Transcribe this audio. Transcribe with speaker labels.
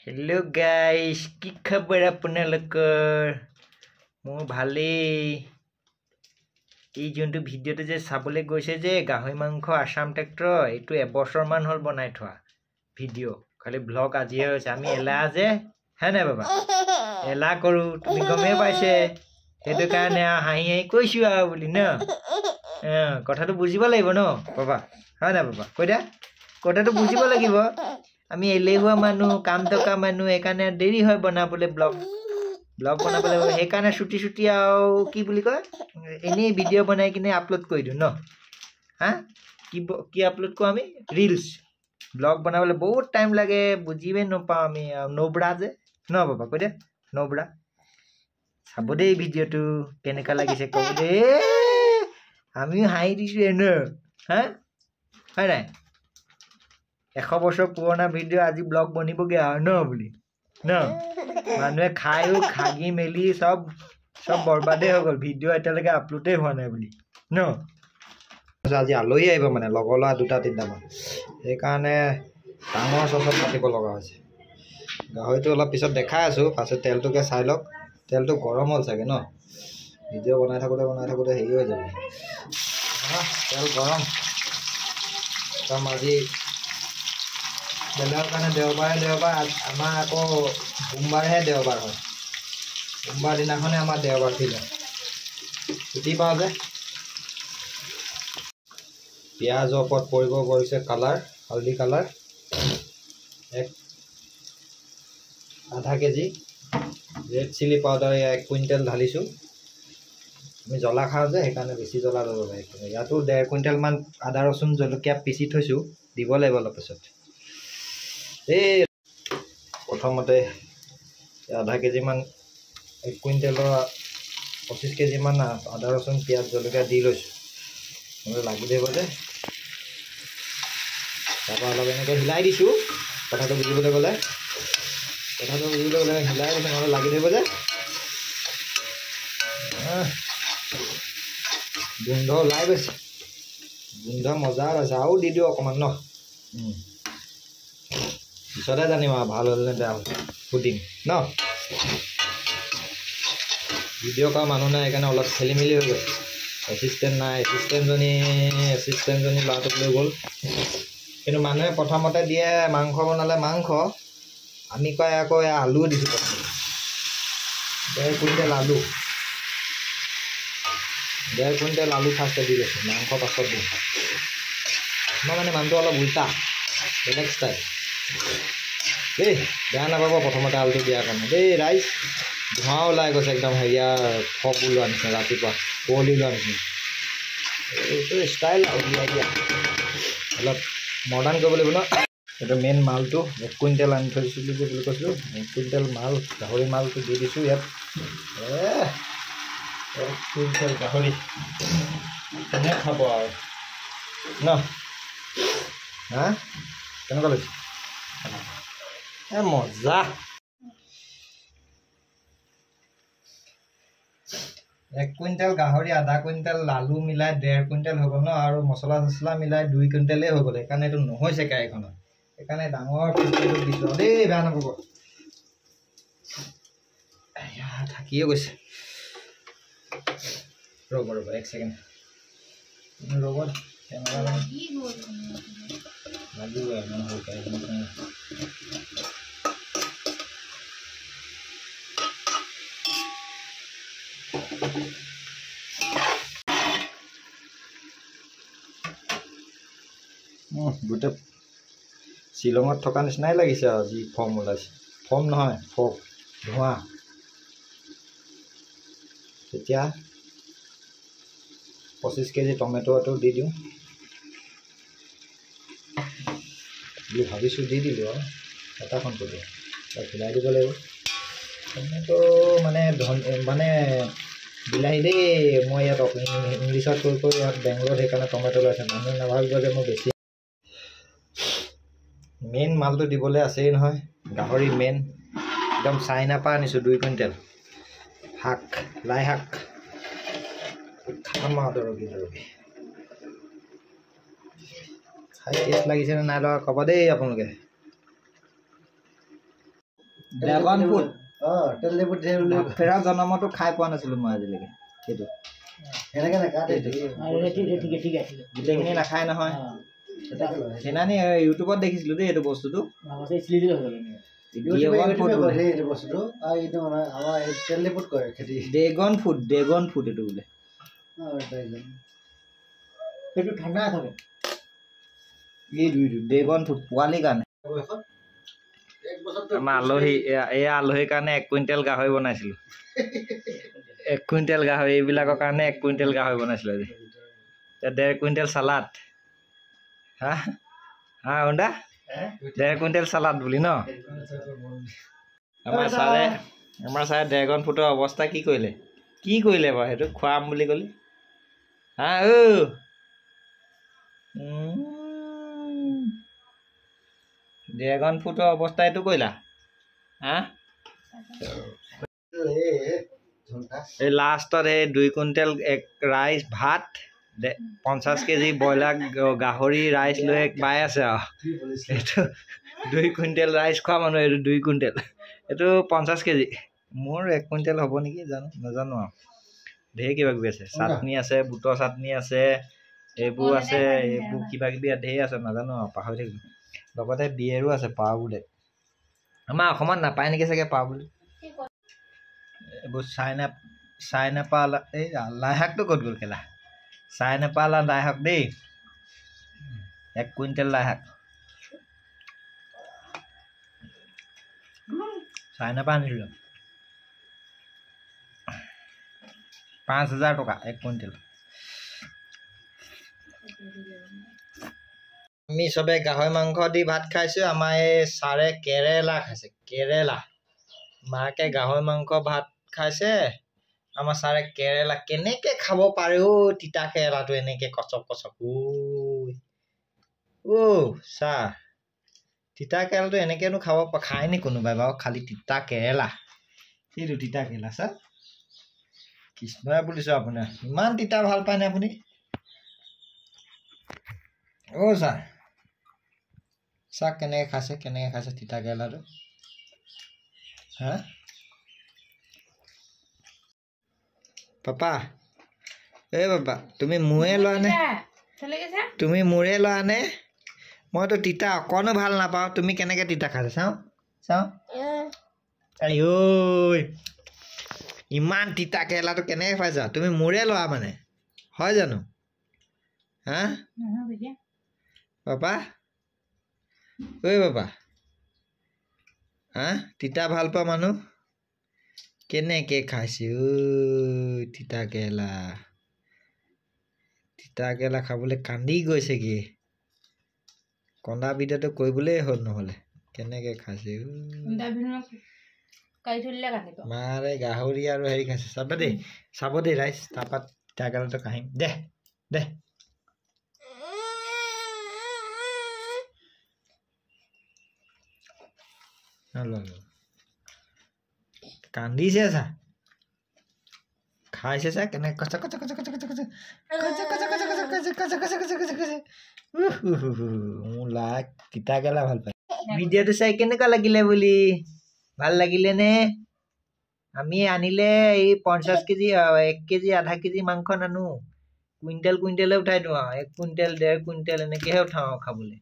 Speaker 1: Hello guys, কি খবৰ আপোনালোকৰ? মোৰ ভালেই। এই যোনটো ভিডিঅ'টো যে চাবলৈ গৈছে যে গাহৰি মাংস আসাম ট্ৰেক্টৰ এইটো এবছৰমান হ'ল বনাই থোৱা ভিডিঅ'। খালি ব্লগ আজিহে হৈছে। আমি এলাহ যে হে নাই বাবা এলাহ কৰোঁ, তুমি গমেই পাইছে। সেইটো কাৰণে হাঁহি হাঁহি কৈছোঁ আৰু বুলি ন। কথাটো বুজিব লাগিব ন বাবা, হয় নাই বাবা? কৈ দিয়া, কথাটো বুজিব লাগিব। আমি এলেহুৱা মানুহ, কাম থকা মানুহ, সেইকাৰণে দেৰি হয় বনাবলৈ ব্লগ বনাবলৈ। সেইকাৰণে চুটি আৰু কি বুলি কয়, এনেই ভিডিঅ' বনাই কিনে আপলোড কৰি দিওঁ ন। কি আপলোড কৰোঁ আমি? ৰিলছ। ব্লগ বনাবলৈ বহুত টাইম লাগে, বুজিবই নাপাওঁ আমি। নবৰা যে ন বাবা, কৈ দিয়া নবৰা। চাব দেই ভিডিঅ'টো কেনেকুৱা লাগিছে ক'ব দেই। আমিও হাঁহি দিছোঁ ন, হয় নাই? 100 বছৰ পুৰণা ভিডিঅ' আজি ব্লগ বনিবগৈ আৰু ন বুলি ন। মানুহে খায়ো খাগি মেলি চব বৰবাদেই হৈ গ'ল। ভিডিঅ' এতিয়ালৈকে আপলোডেই হোৱা নাই বুলি ন। আজি আলহী আহিব মানে লগৰ ল'ৰা 2-3টামান, সেইকাৰণে ডাঙৰ চচত পাতিব লগা হৈছে। গাহৰিটো অলপ পিছত দেখাই আছোঁ, পাছত তেলটোকে চাই লওক। তেলটো গৰম হ'ল চাগে ন। ভিডিঅ' বনাই থাকোঁতে হেৰি হৈ যাব। তেল গৰম একদম। আজি বেলেগৰ কাৰণে দেওবাৰ, আমাৰ আকৌ সোমবাৰেহে দেওবাৰ হয়। সোমবাৰ দিনাখনে আমাৰ দেওবাৰ ফিল হয়, ছুটি পাওঁ যে। পিঁয়াজৰ ওপৰত পৰিব পৰিছে কালাৰ, হালধি কালাৰ। আধা KG red chilli powder 1 quintal ঢালিছোঁ। আমি জ্বলা খাওঁ যে, সেইকাৰণে বেছি জ্বলা ল'ব লাগে। ইয়াতো 1.5 কুইণ্টেলমান আদা ৰচুন জলকীয়া পিচি থৈছোঁ, দিব লাগিব অলপ পিছত। এই প্ৰথমতে আধা কেজিমান 1 কুইণ্টেলৰ 25 কেজিমান আদা ৰচুন পিঁয়াজ জলকীয়া দি লৈছোঁ। লাগি দিব যে, তাৰপৰা অলপ এনেকৈ হিলাই দিছোঁ। কথাটো বুজিবলৈ গ'লে হিলাই দিছোঁ, নহ'লে লাগি দিব যে। গোন্ধ ওলাই গৈছে, গোন্ধ মজা ওলাইছে। আৰু দি দিওঁ অকণমান ন, পিছতে জানিম আৰু ভাল হ'ল নে বেয়া হ'ল, সুধিম ন। ভিডিঅ' কৰা মানুহ নাই, সেইকাৰণে অলপ খেলি মেলি হৈ গ'ল। এছিষ্টেণ্ট নাই, এছিষ্টেণ্টজনী ল'ৰাটোক লৈ গ'ল। কিন্তু মানুহে প্ৰথমতে দিয়ে মাংস বনালে মাংস, আমি কয় আকৌ আলুও দিছোঁ প্ৰথমতে। 1.5 কুইণ্টেল আলু, 1.5 কুইণ্টেল আলু ফাৰ্ষ্টে দি লৈছোঁ, মাংস পাছত দিওঁ। মই মানে মানুহটো অলপ উল্টা, বেলেগ ষ্টাইল দেই। বেয়া নাপাব প্ৰথমতে আলুটো দিয়াৰ কাৰণে দেই ৰাইজ। ধোঁৱা ওলাই গৈছে একদম, হেৰিয়াৰ ফক ওলোৱা নিচিনা, ৰাতিপুৱা কুঁৱলী ওলোৱা নিচিনা। এইটো ষ্টাইল আৰু দিয়া অলপ মডাৰ্ণ কৰিব লাগিব ন। এইটো মেইন মালটো 1 কুইণ্টেল আনি থৈছিলোঁ যে বুলি কৈছিলোঁ। 1 কুইণ্টেল মাল, গাহৰি মালটো দি দিছোঁ ইয়াত। 1 কুইণ্টেল গাহৰি কোনে খাব আৰু ন। কেনেকুৱা লাগিছে? মজা। 1 কুইণ্টেল গাহৰি, আধা কুইণ্টেল আলু মিলাই 1.5 কুইণ্টেল হৈ গ'ল ন। আৰু মছলা চছলা মিলাই 2 কুইণ্টেলেই হৈ গ'ল। সেইকাৰণে এইটো নহৈছে কেৰাহীখনত, সেইকাৰণে ডাঙৰ কুইণ্টেলটো দিছোঁ দেই, বেয়া নাপাব। থাকিয়ে গৈছে, ৰ'ব 1 ছেকেণ্ড ৰ'ব। গোটেই শ্বিলঙত থকা নিচিনাই লাগিছে আৰু যি ফৰ্ম ওলাইছে। ফৰ্ম নহয়, ফগ, ধোঁৱা। এতিয়া 25 কেজি টমেটোটো দি দিওঁ বুলি ভাবিছোঁ, দি দিলোঁ আৰু এটাখন কৰি হিলাই দিব লাগিব। টমেটো মানে বিলাহী দেই। মই ইয়াত ইংলিছত কৈ ইয়াত বেংগলত, সেইকাৰণে টমেটো লৈছে। মানুহে নাভাবিব যে মই বেছি। মেইন মালটো দিবলৈ আছেই নহয়, গাহৰি মেইন একদম চাইনাৰ পৰা আনিছোঁ 2 কুইণ্টেল। শাক, লাই শাক খাম আৰু দৰবি খাই টেষ্ট লাগিছেনে নাই লগা ক'ব দেই আপোনালোকে। ড্ৰাগন ফ্ৰুট ফেৰা জনমতো খাই পোৱা নাছিলো মই আজিলৈকে সেইটো গোটেইখিনি নাখায় নহয় সেইদিনানি ইউটিউবত দেখিছিলো দেই এইটো বস্তুটো ড্ৰেগন ফ্ৰুট এইটো বোলে সেইটো ঠাণ্ডা থাকে ড্ৰেগন ফ্ৰুট পোৱালিৰ কাৰণে আমাৰ আলহী এয়া আলহীৰ কাৰণে 1 কুইণ্টেল গাহৰি বনাইছিলো 1 কুইণ্টেল গাহৰি এইবিলাকৰ কাৰণে 1 কুইণ্টেল গাহৰি বনাইছিলো আজি 1.5 কুইণ্টেল চালাড হা হণ্ডা 1.5 কুইণ্টেল চালাড বুলি ন আমাৰ ছাৰে ড্ৰেগন ফ্ৰুটৰ অৱস্থা কি কৰিলে বাৰু সেইটো খুৱাম বুলি ক'লে হা ড্ৰেগন ফ্ৰুটৰ অৱস্থা এইটো কৰিলা হা এই লাষ্টত এই 2 কুইণ্টেল ৰাইচ ভাত 50 কেজি ব্ৰইলাৰ গাহৰি ৰাইচ লৈ পাই আছে আৰু এইটো 2 কুইণ্টেল ৰাইচ খোৱা মানুহ এইটো 2 কুইণ্টেল এইটো 50 কেজি মোৰ 1 কুইণ্টেল হ'ব নেকি নাজানো আৰু ঢেৰ কিবা কিবি আছে চাটনি আছে বুটৰ চাটনি আছে এইবোৰ আছে এইবোৰ কিবা কিবি ঢেৰ আছে নাজানো আৰু পাহৰি থাকিলোঁ লগতে বিয়েৰো আছে পাও বোলে আমাৰ অসমত নাপায় নেকি চাগে পাও বুলি এইবোৰ চাইনাপালা এই লাই শাকটো ক'ত গ'ল কেলা চাইনাপালা লাই শাক দেই 1 কুইণ্টেল লাই শাক চাইনাপা আনিছিলোঁ 5,000 টকা 1 কুইণ্টেল আমি চবে গাহৰি মাংস দি ভাত খাইছো আমাৰ এই ছাৰে কেৰেলা খাইছে কেৰেলা মাকে গাহৰি মাংস ভাত খাইছে আমাৰ ছাৰে কেৰেলা কেনেকে খাব পাৰে তিতা কেৰেলাটো এনেকে কচক ছাৰ তিতা কেৰেলাটো এনেকেনো খায় নি কোনোবাই বাৰু খালি তিতা কেৰেলা সেইটো তিতা কেৰেলা ছাৰ কৃষ্ণই বুলিছো আপোনাৰ ইমান তিতা ভাল পায়নে আপুনি ছাৰ কেনেকে খাইছে তিতা কেৰেলাটো হা পাপা পাপা তুমি মোৰে লোৱা নে মইতো তিতা অকণো ভাল নাপাওঁ তুমি কেনেকে তিতা খাইছা চাওঁ ইমান তিতা কেৰেলাটো কেনেকে খাইছা তুমি মোৰে লোৱা মানে হয় জানো হা পাপা পাপা হা তিতা ভাল পোৱা মানুহ কেনেকে খাইছে তিতা কেৰেলা খাবলৈ কান্দি গৈছে কি কন্দা বিদ্যাটো কৰিবলৈ হ'ল নহ'লে কেনেকে খাইছে মাৰে গাহৰি আৰু হেৰি খাইছে চাব দেই ৰাইজ তাৰপৰা তিতা কেৰেলাটো কাঢ়িম দে কান্দিছে চা খাইছে চা কেনেকে তিতা কেৰেলা ভাল পায় ভিডিঅ'টো চাই কেনেকুৱা লাগিলে বুলি ভাল লাগিলে নে আমি আনিলে এই 50 কেজি 1 কেজি আধা কেজি মাংস নানো কুইণ্টেলে উঠাই দিওঁ আৰু 1 কুইণ্টেল 1.5 কুইণ্টেল এনেকেহে উঠাওঁ খাবলৈ